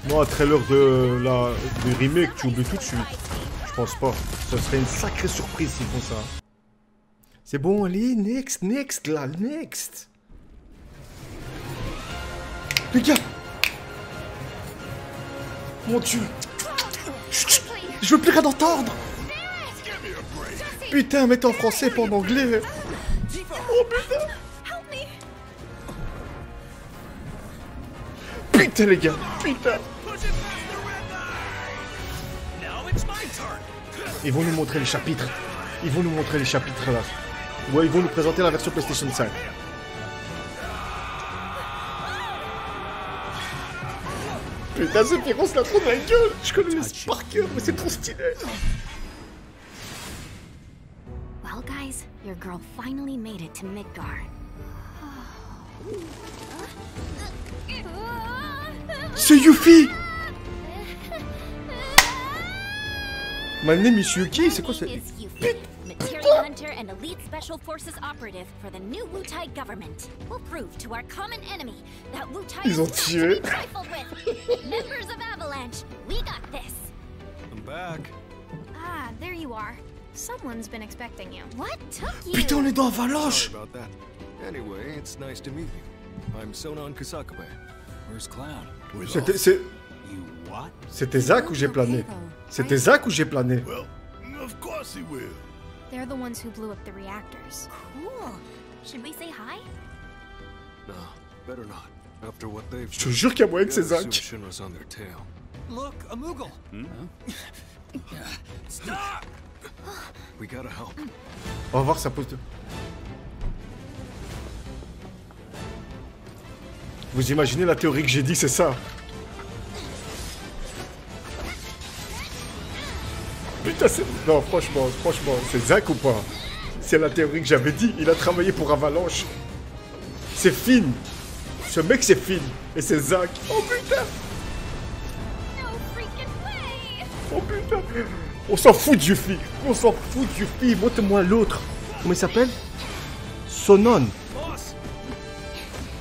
Non, un trailer du remake, tu oublies tout de suite. Je pense pas. Ça serait une sacrée surprise s'ils font ça. C'est bon, allez, next, là, next. Les gars. Mon Dieu. Chut, je veux plus rien entendre. Putain, mets en français, pas en anglais. Oh putain. Putain les gars, putain. Ils vont nous montrer les chapitres. Ils vont nous montrer les chapitres là. Ouais, ils vont nous présenter la version PlayStation 5. Putain, ce Pyron se l'a trop dans la gueule. Je connais les par cœur, mais c'est trop stylé. Well, guys, your girl finally made it to Midgar. C'est Yuffie. My name is Yuki, c'est quoi ça? Material hunter and elite special forces operative for the new Wutai government. We'll prove to our common enemy that Wutai Ils ont is tué. not to be trifled with. Members of Avalanche, we got this. I'm back. Ah, there you are. Someone's been expecting you. What took you? Putain, on est dans Avalanche. Sorry about that. Anyway, it's nice to meet you. I'm Sonon Kusakabe. Where's Cloud? C'était Zach ou j'ai plané? C'était Zach ou j'ai plané? Well, of course he will. They're the ones who blew up the reactors. Cool. Should we say hi? No, better not. After what they've Je te jure qu'il y a moyen que c'est Zach. Shinra's on their tail. Look, a Moogle! Stop! We gotta help. On va voir sa pose de... Vous imaginez la théorie que j'ai dit, c'est ça? Putain, c'est... Non, franchement, c'est Zach ou pas? C'est la théorie que j'avais dit. Il a travaillé pour Avalanche. C'est Finn. Ce mec, c'est Finn. Et c'est Zach. Oh putain! No freaking way! Oh putain! On s'en fout de Yuffie. On s'en fout de Yuffie. Montre-moi l'autre. Comment il s'appelle? Sonon.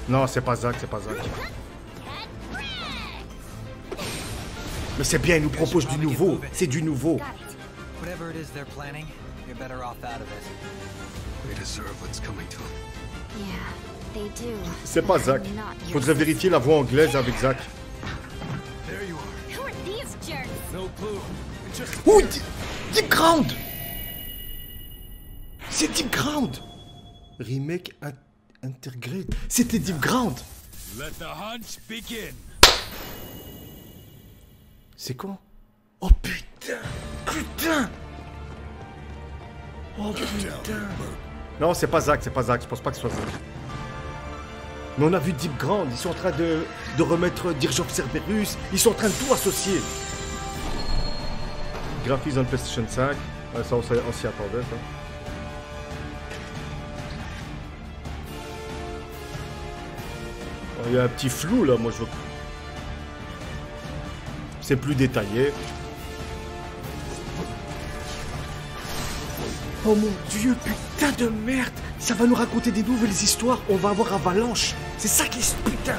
Non, c'est pas Zach, c'est pas Zach. Mais c'est bien, il nous propose du nouveau. C'est du nouveau. Whatever it is they're planning, you're better off out of it. They deserve what's coming to them. Yeah, they do. C'est pas Zach. Faudrait vérifier la voix anglaise avec Zach. There you are. Who are these jerks? No clue. Ouh, Deep Ground. C'est Deep Ground. Remake intégré. C'était Deep Ground. Let the hunch begin. C'est quoi? Oh putain. Putain. Oh putain. Non, c'est pas Zach, c'est pas Zach. Je pense pas que ce soit Zach. Mais on a vu Deep Ground. Ils sont en train de remettre Dirge of Cerberus. Ils sont en train de tout associer. Graphisme en PlayStation 5. Ouais, ça, on s'y attendait, ça. Il y a un petit flou, là, moi, je veux... C'est plus détaillé. Oh mon Dieu, putain de merde! Ça va nous raconter des nouvelles histoires. On va avoir Avalanche. C'est ça qui est... Putain!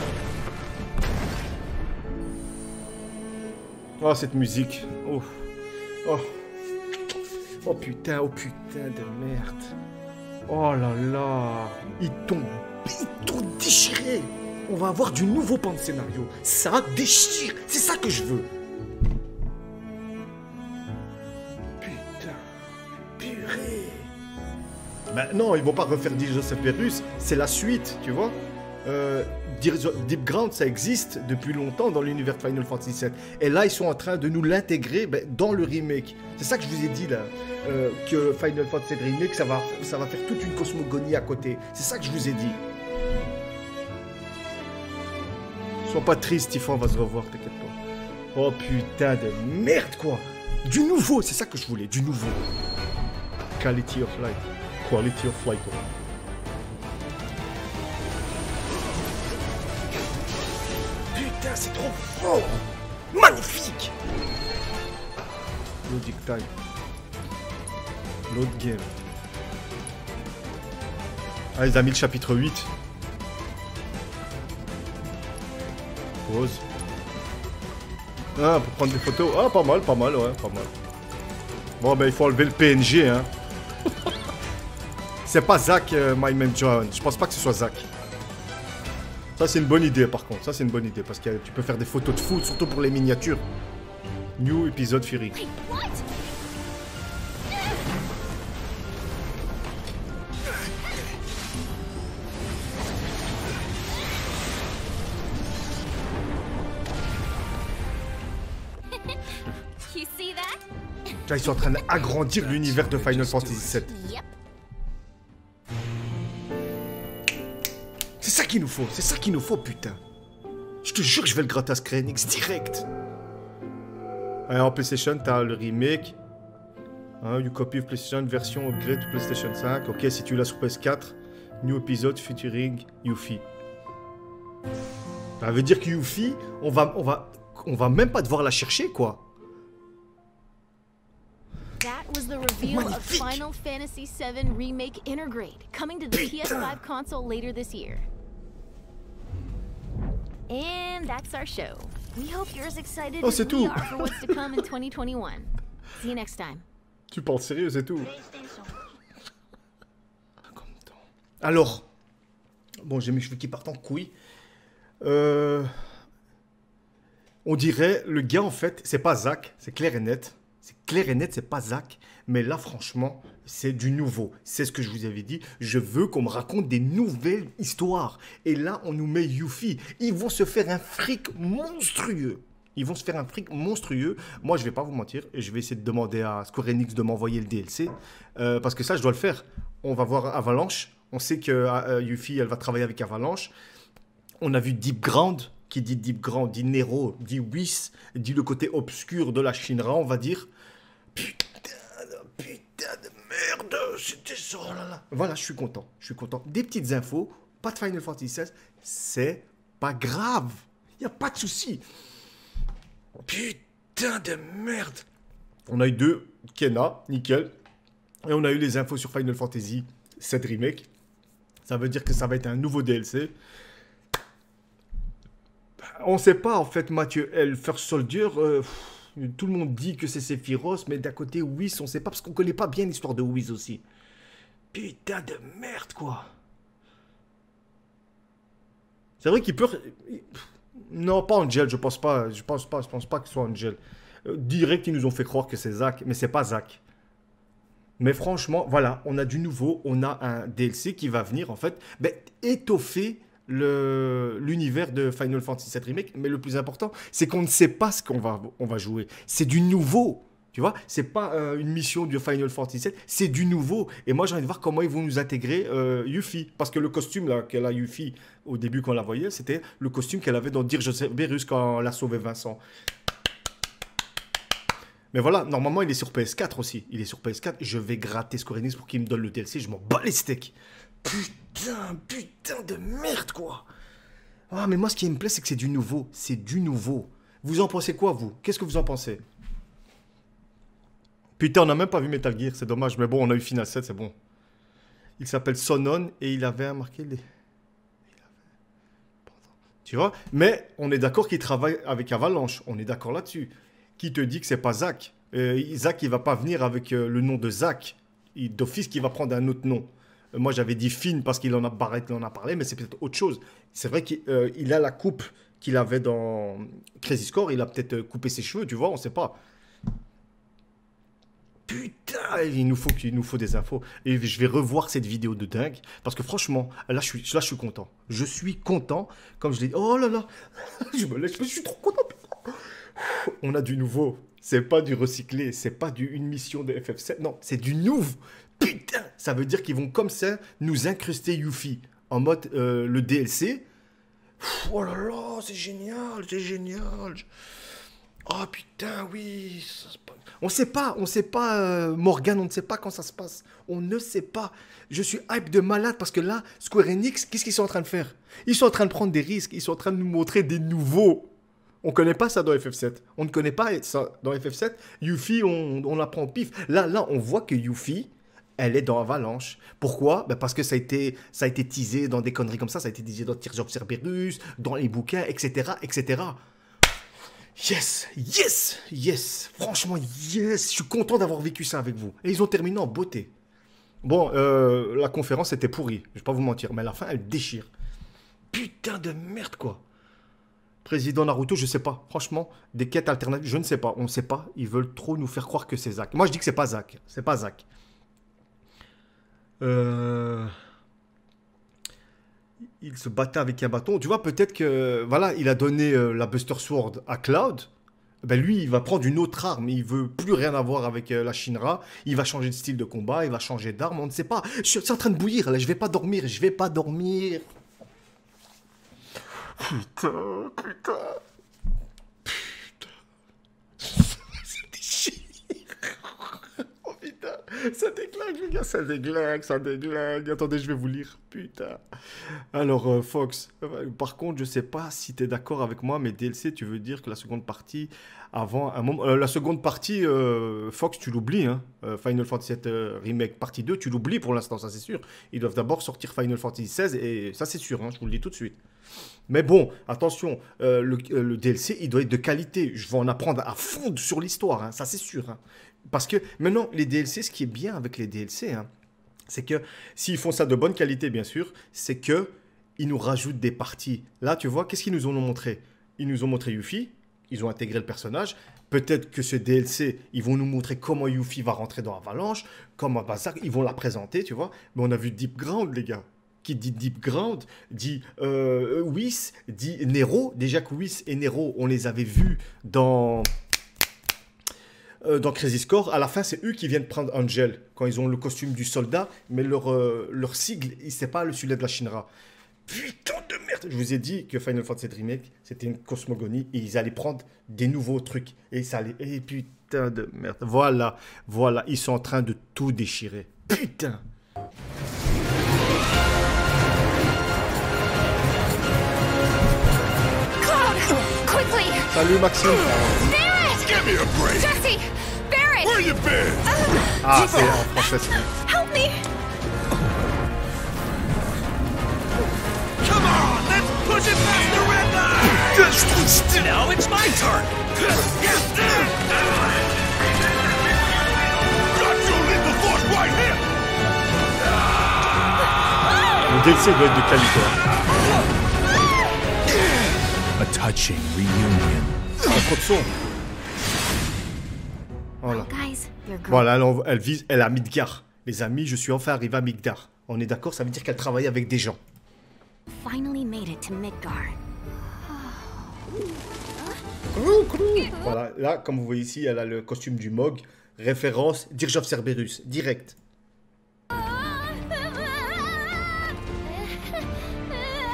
Oh, cette musique. Oh. Oh. Oh putain de merde. Oh là là. Ils t'ont déchiré. On va avoir du nouveau pan de scénario. Ça déchire. C'est ça que je veux. Putain. Purée. Ben non, ils vont pas refaire Dirge of Cerberus. C'est la suite, tu vois. Deep Ground, ça existe depuis longtemps dans l'univers de Final Fantasy VII. Et là, ils sont en train de nous l'intégrer dans le remake. C'est ça que je vous ai dit là. Que Final Fantasy VII Remake, ça va faire toute une cosmogonie à côté. C'est ça que je vous ai dit. Sois pas triste, Tiffan va se revoir, t'inquiète pas. Oh putain de merde quoi. Du nouveau, c'est ça que je voulais, du nouveau. Quality of life. Quality of life. Putain, c'est trop fort. Magnifique. Logic time. Load game. Ah, ils ont mis le chapitre 8. Pause. Ah, pour prendre des photos. Ah, pas mal, ouais, pas mal. Bon, ben, il faut enlever le PNG, hein. C'est pas Zach, My Name John. Je pense pas que ce soit Zach. Ça, c'est une bonne idée, par contre. Ça, c'est une bonne idée, parce que tu peux faire des photos de foot, surtout pour les miniatures. New épisode Fury. Wait, what? You see that? Là, ils sont en train d'agrandir l'univers de Final Fantasy VII. Yep. C'est ça qu'il nous faut, c'est ça qu'il nous faut, putain. Je te jure que je vais le gratter à Square Enix direct. Alors, en PlayStation, t'as le remake. Hein, you copy of PlayStation, version upgrade to PlayStation 5. Ok, si tu l'as sur PS4, new episode featuring Yuffie. Ça veut dire que Yuffie, on va même pas devoir la chercher, quoi. That was the reveal of Final Fantasy VII Remake Intergrade, coming to the PS5 console later this year. And that's our show. We hope you're as excited as we are for what's to come in 2021. See you next time. Tu parles sérieux, c'est tout. Alors, bon, j'ai mes cheveux qui partent en couille. On dirait, le gars, en fait, c'est pas Zach, c'est clair et net. C'est clair et net, c'est pas Zach. Mais là, franchement, c'est du nouveau. C'est ce que je vous avais dit. Je veux qu'on me raconte des nouvelles histoires. Et là, on nous met Yuffie. Ils vont se faire un fric monstrueux. Ils vont se faire un fric monstrueux. Moi, je vais pas vous mentir. Et je vais essayer de demander à Square Enix de m'envoyer le DLC. Parce que ça, je dois le faire. On va voir Avalanche. On sait que Yuffie, elle va travailler avec Avalanche. On a vu Deep Ground. Qui dit Deep Ground, dit Nero, dit Whis, dit le côté obscur de la Shinra, on va dire. Putain de merde, c'était ça, oh là là. Voilà, je suis content, je suis content. Des petites infos, pas de Final Fantasy XVI, c'est pas grave. Il n'y a pas de souci. Putain de merde. On a eu 2 Kena, nickel. Et on a eu les infos sur Final Fantasy VII Remake. Ça veut dire que ça va être un nouveau DLC. On sait pas, en fait, Mathieu L. First Soldier, tout le monde dit que c'est Sephiroth, mais d'un côté, Whis, on sait pas, parce qu'on connaît pas bien l'histoire de Whis aussi. Putain de merde, quoi. C'est vrai qu'il peut... Non, pas Angel, je pense pas. Je pense pas que ce soit Angel. Direct, ils nous ont fait croire que c'est Zach, mais c'est pas Zach. Mais franchement, voilà, on a du nouveau, on a un DLC qui va venir, en fait, étoffer l'univers de Final Fantasy VII Remake, mais le plus important, c'est qu'on ne sait pas ce qu'on va jouer. C'est du nouveau, tu vois. C'est pas une mission de Final Fantasy VII, c'est du nouveau. Et moi, j'ai envie de voir comment ils vont nous intégrer Yuffie, parce que le costume là qu'elle a Yuffie au début quand on la voyait, c'était le costume qu'elle avait dans Dirge of Cerberus quand elle a sauvé Vincent. Mais voilà, normalement, il est sur PS4 aussi. Il est sur PS4. Je vais gratter Square Enix pour qu'il me donne le DLC. Je m'en bats les steaks. Putain de merde, quoi. Ah, mais moi, ce qui me plaît, c'est que c'est du nouveau. C'est du nouveau. Vous en pensez quoi, vous? Qu'est-ce que vous en pensez? Putain, on n'a même pas vu Metal Gear. C'est dommage. Mais bon, on a eu Final 7, c'est bon. Il s'appelle Sonon et il avait marqué les... Tu vois? Mais on est d'accord qu'il travaille avec Avalanche. On est d'accord là-dessus. Qui te dit que c'est pas Zach? Zach, il va pas venir avec le nom de Zach. D'office, qu'il va prendre un autre nom. Moi, j'avais dit Finn parce qu'il en a parlé, mais c'est peut-être autre chose. C'est vrai qu'il a la coupe qu'il avait dans Crazy Score. Il a peut-être coupé ses cheveux, tu vois, on sait pas. Putain, il nous faut des infos. Et je vais revoir cette vidéo de dingue. Parce que franchement, là, je suis content. Je suis content. Comme je l'ai dit, oh là là, je suis trop content. On a du nouveau. C'est pas du recyclé. C'est pas une mission de FF7. Non, c'est du nouveau. Putain, ça veut dire qu'ils vont comme ça nous incruster Yuffie en mode le DLC. Oh là là, c'est génial, c'est génial. Oh putain, oui. On sait pas, Morgane, on ne sait pas quand ça se passe. On ne sait pas. Je suis hype de malade parce que là, Square Enix, qu'est-ce qu'ils sont en train de faire? Ils sont en train de prendre des risques. Ils sont en train de nous montrer des nouveaux. On connaît pas ça dans FF7. On ne connaît pas ça dans FF7. Yuffie, on la prend au pif. Là, on voit que Yuffie, elle est dans Avalanche. Pourquoi? Parce que ça a été teasé dans des conneries comme ça. Ça a été teasé dans Tears of Cerberus, dans les bouquins, etc., etc. Yes, yes, yes. Franchement, yes. Je suis content d'avoir vécu ça avec vous. Et ils ont terminé en beauté. Bon, la conférence était pourrie, je vais pas vous mentir, mais à la fin, elle déchire. Putain de merde, quoi. Président Naruto, je sais pas. Franchement, des quêtes alternatives, je ne sais pas. On ne sait pas. Ils veulent trop nous faire croire que c'est Zack. Moi, je dis que c'est pas Zack. C'est pas Zack. Il se battait avec un bâton. Tu vois, peut-être que... Voilà, il a donné la Buster Sword à Cloud. Ben lui, il va prendre une autre arme. Il veut plus rien avoir avec la Shinra. Il va changer de style de combat. Il va changer d'arme. On ne sait pas. C'est en train de bouillir, là. Je vais pas dormir. Je vais pas dormir. Putain, putain. Ça déchire. Oh putain. Ça déglingue, les gars. Ça déglingue, ça déglingue. Attendez, je vais vous lire. Putain. Alors, Fox, par contre, je sais pas si tu es d'accord avec moi, mais DLC, tu veux dire que la seconde partie, avant un moment... la seconde partie, Fox, tu l'oublies, hein. Final Fantasy VII Remake partie 2, tu l'oublies pour l'instant, ça c'est sûr. Ils doivent d'abord sortir Final Fantasy XVI, et ça c'est sûr, hein, je vous le dis tout de suite. Mais bon, attention, le DLC, il doit être de qualité. Je vais en apprendre à fond sur l'histoire, hein, ça c'est sûr. Hein. Parce que maintenant, les DLC, ce qui est bien avec les DLC, hein, c'est que s'ils font ça de bonne qualité, bien sûr, c'est que ils nous rajoutent des parties. Là, tu vois, qu'est-ce qu'ils nous ont montré? Ils nous ont montré Yuffie, ils ont intégré le personnage. Peut-être que ce DLC, ils vont nous montrer comment Yuffie va rentrer dans Avalanche, comment Bazar, ils vont la présenter, tu vois. Mais on a vu Deep Ground, les gars. Qui dit Deep Ground, dit Whis, dit Nero. Déjà que Whis et Nero, on les avait vus dans Crazy Score. À la fin, c'est eux qui viennent prendre Angel, quand ils ont le costume du soldat, mais leur sigle, c'est pas celui de la Shinra. Putain de merde. Je vous ai dit que Final Fantasy Remake, c'était une cosmogonie, et ils allaient prendre des nouveaux trucs. Et ça allait... Et putain de merde. Voilà, voilà, ils sont en train de tout déchirer. Putain. Salut Maxime. Barret! Give me a break! Jesse! Barret! Where you been? Ah, c'est en français, c'est bien. Help me! Come on, let's push it past the red line! Now it's my turn! Got to leave the force right here! Le DLC doit être de qualité. A touching reunion. Trop de son. Voilà. Voilà, elle vise, elle a Midgar. Les amis, je suis enfin arrivé à Midgar. On est d'accord, ça veut dire qu'elle travaille avec des gens. Finally made it to Midgar. Voilà, là, comme vous voyez ici, elle a le costume du Mog. Référence Dirge of Cerberus, direct.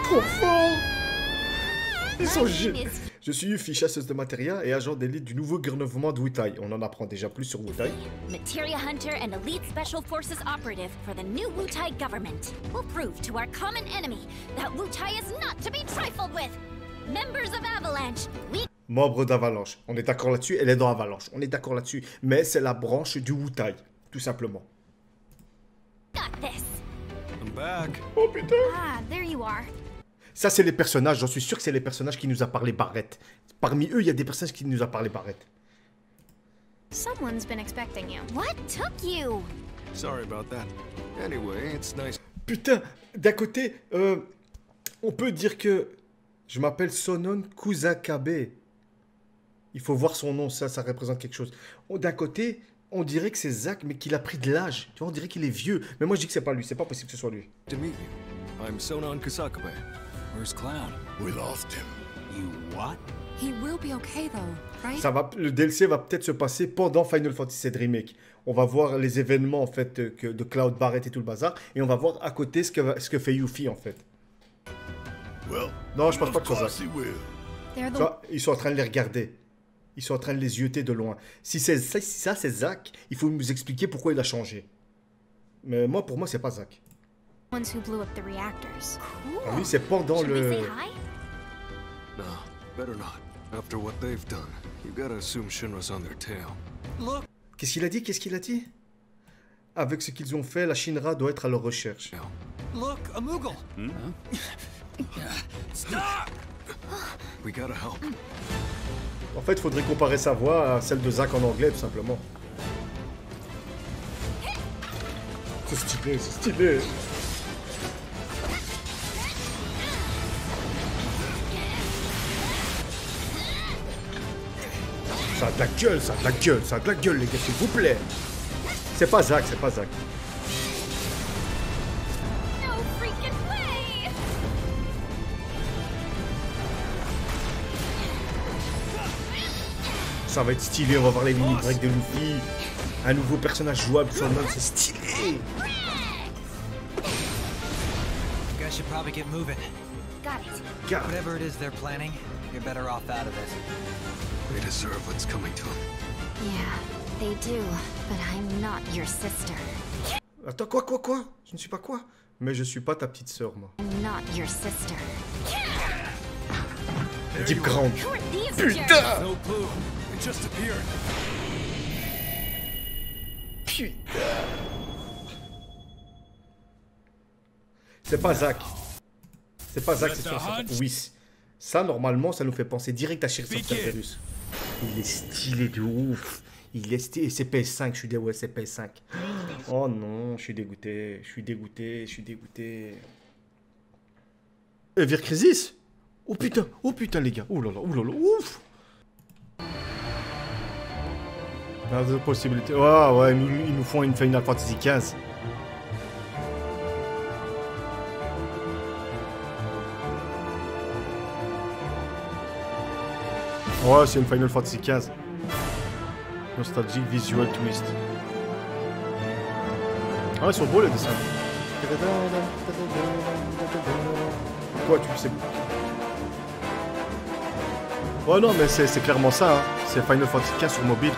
Trop fort. Ils sont géniaux. Je suis Yuffie, chasseuse de Materia et agent d'élite du nouveau gouvernement de Wutai. On en apprend déjà plus sur Wutai. Materia Hunter and Elite Special Forces operative for the new Wutai government. We'll prove to our common enemy that Wutai is not to be trifled with. Members of Avalanche, we... Membre d'Avalanche. On est d'accord là-dessus, elle est dans Avalanche. On est d'accord là-dessus. Mais c'est la branche du Wutai, tout simplement. got this. I'm back. Oh putain. Ah, there you are. Ça, c'est les personnages. J'en suis sûr que c'est les personnages qui nous a parlé Barret. Parmi eux, il y a des personnages qui nous a parlé Barret. Someone's been expecting you. What took you? Sorry about that. Anyway, it's nice. Putain, d'un côté, on peut dire que je m'appelle Sonon Kusakabe. Il faut voir son nom, ça représente quelque chose. D'un côté, on dirait que c'est Zack, mais qu'il a pris de l'âge. Tu vois, on dirait qu'il est vieux. Mais moi, je dis que c'est pas lui. C'est pas possible que ce soit lui. To meet you. I'm Sonon Kusakabe. Where's Cloud? We lost him. You what? He will be okay though, right? Ça va, le DLC va peut-être se passer pendant Final Fantasy VII Remake. On va voir les événements en fait de Cloud, Barret et tout le bazar, et on va voir à côté ce que fait Yuffie en fait. Well, Non, je pense pas of que ce soit course ça. he will. They're Tu the vois, ils sont en train de les regarder. Ils sont en train de les yeuter de loin. Si ça c'est Zack, il faut nous expliquer pourquoi il a changé. Mais moi, pour moi, c'est pas Zack. Ones who blew up the reactors. Ah, lui, c'est pendant Should we le... say hi? No, better not. After what they've done, you gotta assume Shinra's on their tail. Look! Qu'est-ce qu'il a dit? Qu'est-ce qu'il a dit? Avec ce qu'ils ont fait, la Shinra doit être à leur recherche. Look, a Moogle! We gotta help. En fait, il faudrait comparer sa voix à celle de Zack en anglais, tout simplement. C'est stylé, c'est stylé. Ça a de la gueule, ça a de la gueule, ça a de la gueule, les gars, s'il vous plaît. C'est pas Zack, c'est pas Zack. No freaking way! Ça va être stylé, on va voir les mini breaks de Luffy. Un nouveau personnage jouable sur le mode, c'est stylé. You guys should probably get moving. Got it. Gars, Whatever it is they're planning, you're better off out of it. They deserve what's coming to them. Yeah, they do, but I'm not your sister. attends, quoi? Je ne suis pas quoi? Mais je suis pas ta petite sœur, moi. I'm not your sister. Deep Ground. Who are these jerks? Putain! No clue. It just appeared. Putain! C'est pas Zack. C'est pas Zack, c'est sûr. Oui. Ça, normalement, ça nous fait penser direct à Sheriff of Cerberus. Il est stylé de ouf. Il est stylé. C'est PS5, je suis dégoûté. Ouais, c'est PS5. Oh non, je suis dégoûté. Je suis dégoûté. Vir Crisis? Oh putain, les gars. Ouh là là, ouf. Pas de possibilité. Ouais, ils nous font une Final Fantasy XV. Ouais, c'est une Final Fantasy XV. Nostalgic Visual Twist. Ah, ils sont beaux les dessins. Quoi, tu sais? Ouais, non, mais c'est clairement ça. Hein. C'est Final Fantasy XV sur mobile.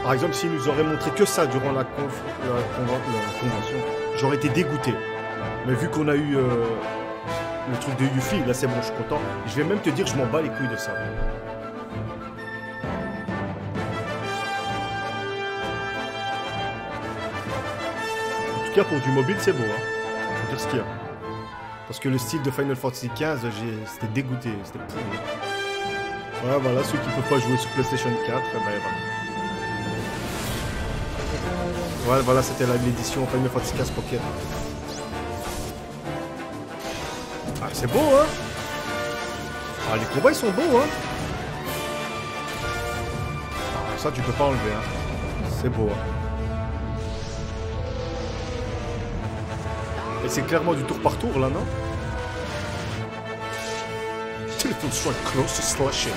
Par exemple, s'ils nous auraient montré que ça durant la convention, j'aurais été dégoûté. Mais vu qu'on a eu le truc de Yuffie, là c'est bon, je suis content. Je vais même te dire, je m'en bats les couilles de ça. En tout cas, pour du mobile, c'est beau. Hein. Faut dire ce qu'il y a. Parce que le style de Final Fantasy XV, c'était dégoûté. C'était pourri. Ouais, voilà, ceux qui ne peuvent pas jouer sur PlayStation 4, ben voilà. Ouais, voilà, c'était l'édition Final Fantasy XV Pocket. Ah, c'est beau, hein? Ah, les combats, ils sont beaux, hein? Ah, ça, tu peux pas enlever, hein? C'est beau, hein? Et c'est clairement du tour par tour, là, non? Telephone strike close to slashing.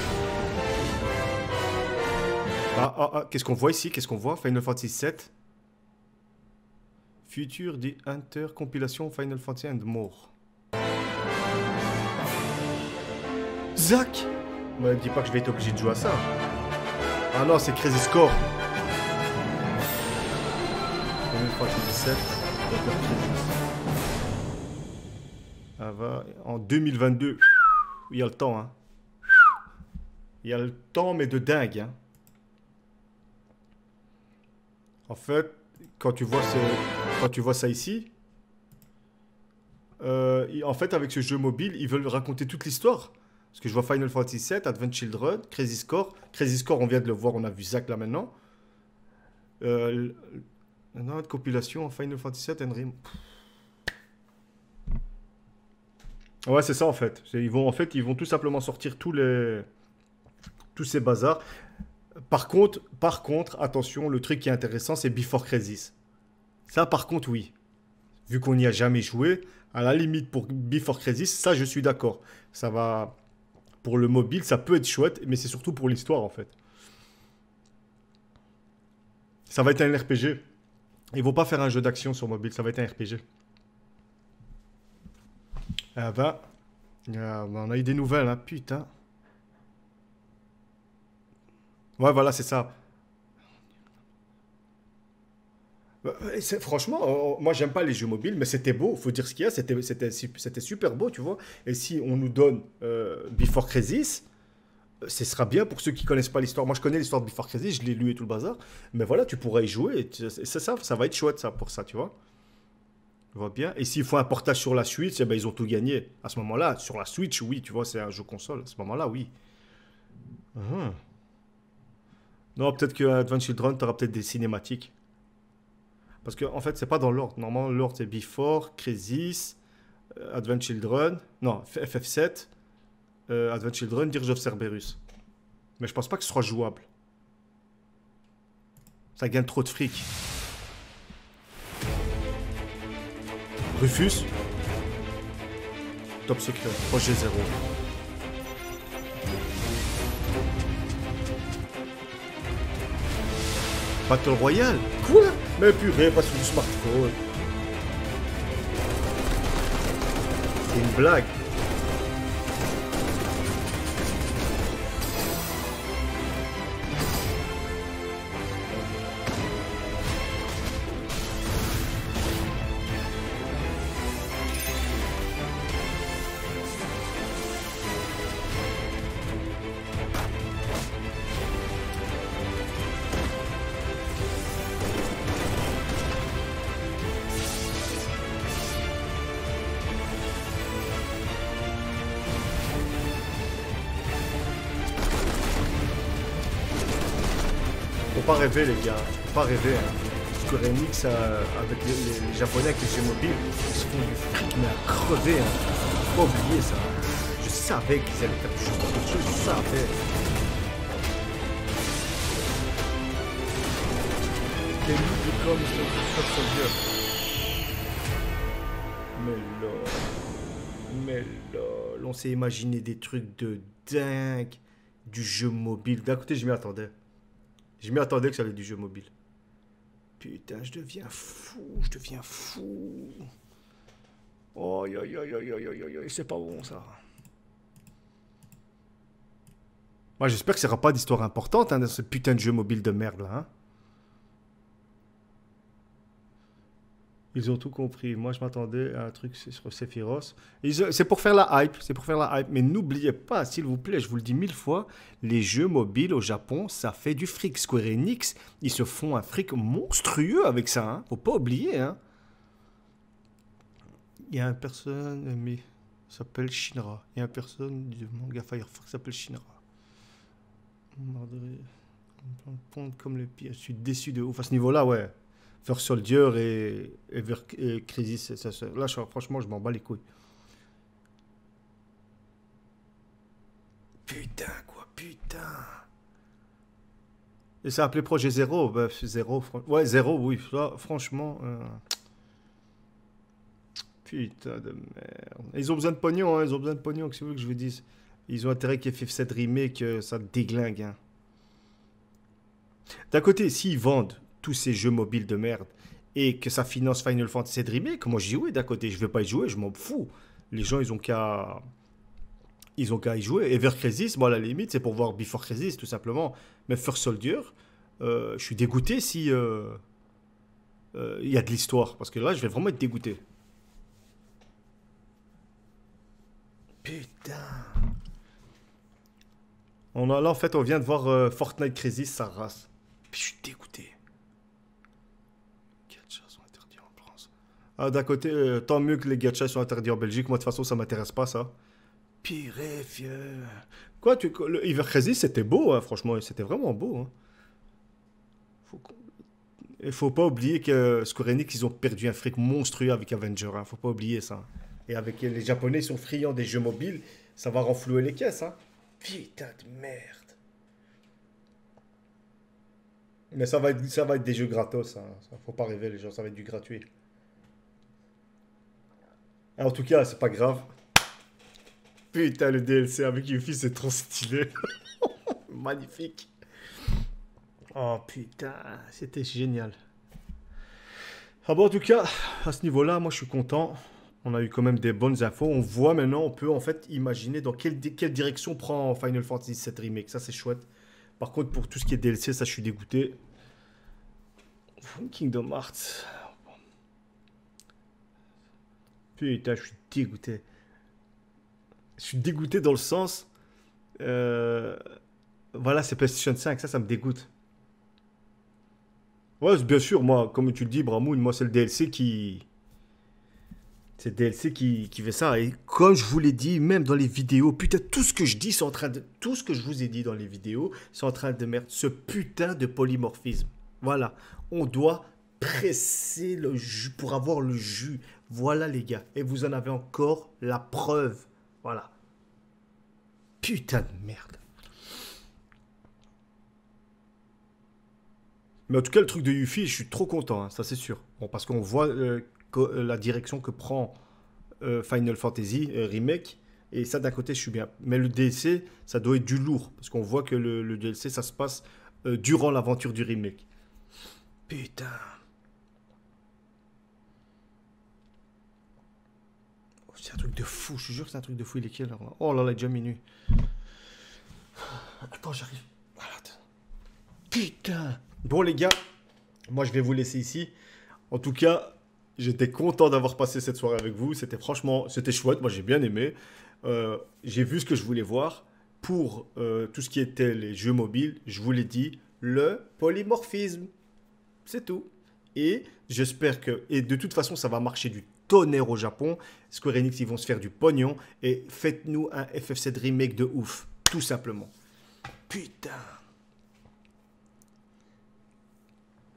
Qu'est-ce qu'on voit ici? Qu'est-ce qu'on voit? Final Fantasy VII. Future The Hunter compilation Final Fantasy and More. Zack! Me dis pas que je vais être obligé de jouer à ça. Ah non, c'est Crazy Score. Final Fantasy VII. Ah va, en 2022. Il y a le temps, hein. Il y a le temps, mais de dingue, hein. En fait, quand tu vois ça ici, en fait, avec ce jeu mobile, ils veulent raconter toute l'histoire. Parce que je vois Final Fantasy VII, Advent Children, Crazy Score. Crazy Score, on vient de le voir, on a vu Zack là maintenant. Non, de compilation Final Fantasy VII and Rim. Ouais, c'est ça en fait. Ils vont tout simplement sortir tous ces bazars. Par contre, attention, le truc qui est intéressant, c'est Before Crisis. Ça, par contre, oui. Vu qu'on n'y a jamais joué, à la limite, pour Before Crisis, ça, je suis d'accord. Ça va... Pour le mobile, ça peut être chouette, mais c'est surtout pour l'histoire, en fait. Ça va être un RPG. Ils vont pas faire un jeu d'action sur mobile, ça va être un RPG. Ah ben... on a eu des nouvelles, hein, putain. Ouais, voilà, c'est ça. Franchement, moi, j'aime pas les jeux mobiles, mais c'était beau. Faut dire ce qu'il y a. C'était super beau, tu vois. Et si on nous donne Before Crisis, ce sera bien pour ceux qui connaissent pas l'histoire. Moi, je connais l'histoire de Before Crisis, je l'ai lu et tout le bazar. Mais voilà, tu pourras y jouer. C'est ça, ça va être chouette, ça, pour ça, tu vois. Tu vois bien. Et s'il faut un portage sur la Switch, eh ben, ils ont tout gagné. À ce moment-là, sur la Switch, oui, tu vois, c'est un jeu console. À ce moment-là, oui. Non, peut-être que Advent Children, tu auras peut-être des cinématiques. Parce que, en fait, c'est pas dans l'ordre. Normalement, l'ordre, c'est Before, Crisis, Advent Children, non, FF7, Advent Children, Dirge of Cerberus. Mais je pense pas que ce soit jouable. Ça gagne trop de fric. Rufus. Top secret, projet 0. Battle Royale? Quoi? Mais purée, pas sur du smartphone. C'est une blague. Faut pas rêver les gars, faut pas rêver. Hein. Square Enix avec les Japonais avec les jeux mobiles, ils se font du fric mais à crever. Hein. Faut pas oublier ça. Je savais qu'ils allaient faire du jeu mobile, je savais. Les loups comme mais lol, on s'est imaginé des trucs de dingue du jeu mobile. D'un côté, je m'y attendais. Je m'y attendais que ça allait être du jeu mobile. Putain, je deviens fou. Oh, c'est pas bon ça. Moi, j'espère que ça sera pas d'histoire importante hein, dans ce putain de jeu mobile de merde là. Hein. Ils ont tout compris. Moi, je m'attendais à un truc sur Sephiroth. C'est pour faire la hype. Mais n'oubliez pas, s'il vous plaît, je vous le dis 1000 fois, les jeux mobiles au Japon, ça fait du fric. Square Enix, ils se font un fric monstrueux avec ça. Hein. Faut pas oublier. Hein. Il y a une personne, mais s'appelle Shinra. Il y a une personne du manga Firefox qui s'appelle Shinra. Comme le pire. Je suis déçu de ouf. À ce niveau-là, ouais. First Soldier et Crisis, là, franchement, je m'en bats les couilles. Putain, quoi, putain. Et ça appelé Projet 0, bah, 0, ouais, 0, oui, là, franchement. Putain de merde. Ils ont besoin de pognon, hein, ils ont besoin de pognon, qu'est-ce que vous voulez que je vous dise? Ils ont intérêt qu'il y ait FF7 Remake, ça déglingue, hein. D'un côté, s'ils vendent tous ces jeux mobiles de merde et que ça finance Final Fantasy VII Remake, moi j'y jouais d'un côté, je vais pas y jouer, je m'en fous. Les gens ils ont qu'à y jouer. Ever Crisis, moi à la limite c'est pour voir Before Crisis tout simplement. Mais First Soldier, je suis dégoûté si y a de l'histoire parce que là je vais vraiment être dégoûté. Putain. Là en fait on vient de voir Fortnite Crisis, sa race. Puis je suis dégoûté. Ah, d'un côté, tant mieux que les gachas soient interdits en Belgique. Moi, de toute façon, ça m'intéresse pas, ça. Purée, fieu. Quoi, le Ever Crisis, c'était beau, hein, franchement. C'était vraiment beau. Hein. Il faut pas oublier que Square Enix, ils ont perdu un fric monstrueux avec Avenger. Hein. Faut pas oublier ça. Et avec les Japonais, ils sont friands des jeux mobiles. Ça va renflouer les caisses, hein. Putain de merde. Mais ça va être des jeux gratos, hein. Faut pas rêver, les gens. Ça va être du gratuit. En tout cas, c'est pas grave. Putain, le DLC avec Yuffie, c'est trop stylé. Magnifique. Oh putain, c'était génial. Ah bon, en tout cas, à ce niveau-là, moi je suis content. On a eu quand même des bonnes infos. On voit maintenant, on peut en fait imaginer dans quelle direction prend Final Fantasy VII Remake. Ça, c'est chouette. Par contre, pour tout ce qui est DLC, ça, je suis dégoûté. Kingdom Hearts. Putain, je suis dégoûté. Je suis dégoûté dans le sens... Voilà, c'est PlayStation 5, ça me dégoûte. Ouais, bien sûr, moi, comme tu le dis, Bramoun, moi, c'est le DLC qui... C'est le DLC qui fait ça. Et comme je vous l'ai dit, même dans les vidéos, putain, tout ce que je dis, c'est en train de... Tout ce que je vous ai dit dans les vidéos, c'est en train de mettre ce putain de polymorphisme. Voilà. On doit presser le jus pour avoir le jus. Voilà, les gars. Et vous en avez encore la preuve. Voilà. Putain de merde. Mais en tout cas, le truc de Yuffie, je suis trop content, hein, ça c'est sûr. Bon, parce qu'on voit la direction que prend Final Fantasy Remake. Et ça, d'un côté, je suis bien. Mais le DLC, ça doit être du lourd. Parce qu'on voit que le DLC, ça se passe durant l'aventure du remake. Putain. Oh, c'est un truc de fou, je te jure que c'est un truc de fou. Il est quelle heure là? Oh là là, il est déjà minuit. Attends, j'arrive. Voilà. Putain. Bon les gars, moi je vais vous laisser ici. En tout cas, j'étais content d'avoir passé cette soirée avec vous. C'était franchement, c'était chouette. Moi j'ai bien aimé. J'ai vu ce que je voulais voir. Pour tout ce qui était les jeux mobiles, je vous l'ai dit, le polymorphisme. C'est tout. Et j'espère que... Et de toute façon, ça va marcher du tonnerre au Japon. Square Enix, ils vont se faire du pognon. Et faites-nous un FF7 remake de ouf. Tout simplement. Putain.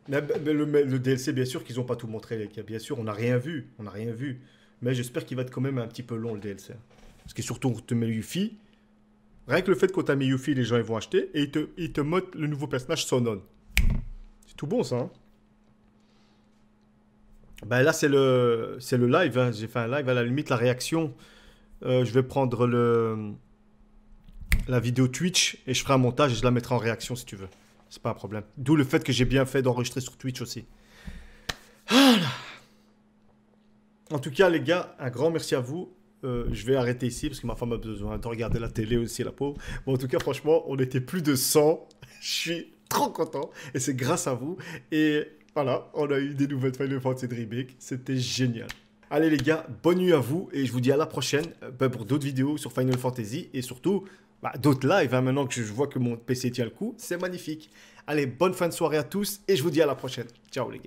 Mais le DLC, bien sûr qu'ils n'ont pas tout montré, les gars. Bien sûr, on n'a rien vu. On n'a rien vu. Mais j'espère qu'il va être quand même un petit peu long, le DLC. Parce que surtout, on te met Yuffie. Rien que le fait qu'on t'a mis Yuffie, les gens ils vont acheter. Et ils te montrent le nouveau personnage Sonon. C'est tout bon, ça. Hein. Ben là, c'est le live. Hein. J'ai fait un live. À la limite, la réaction. Je vais prendre la vidéo Twitch. Et je ferai un montage et je la mettrai en réaction, si tu veux. C'est pas un problème. D'où le fait que j'ai bien fait d'enregistrer sur Twitch aussi. Voilà. En tout cas, les gars, un grand merci à vous. Je vais arrêter ici parce que ma femme a besoin de regarder la télé aussi, la pauvre. Bon, en tout cas, franchement, on était plus de 100. Je suis trop content. Et c'est grâce à vous. Et voilà, on a eu des nouvelles Final Fantasy Remake. C'était génial. Allez, les gars, bonne nuit à vous. Et je vous dis à la prochaine pour d'autres vidéos sur Final Fantasy. Et surtout... d'autres lives, hein, maintenant que je vois que mon PC tient le coup, c'est magnifique. Allez, bonne fin de soirée à tous et je vous dis à la prochaine. Ciao les gars.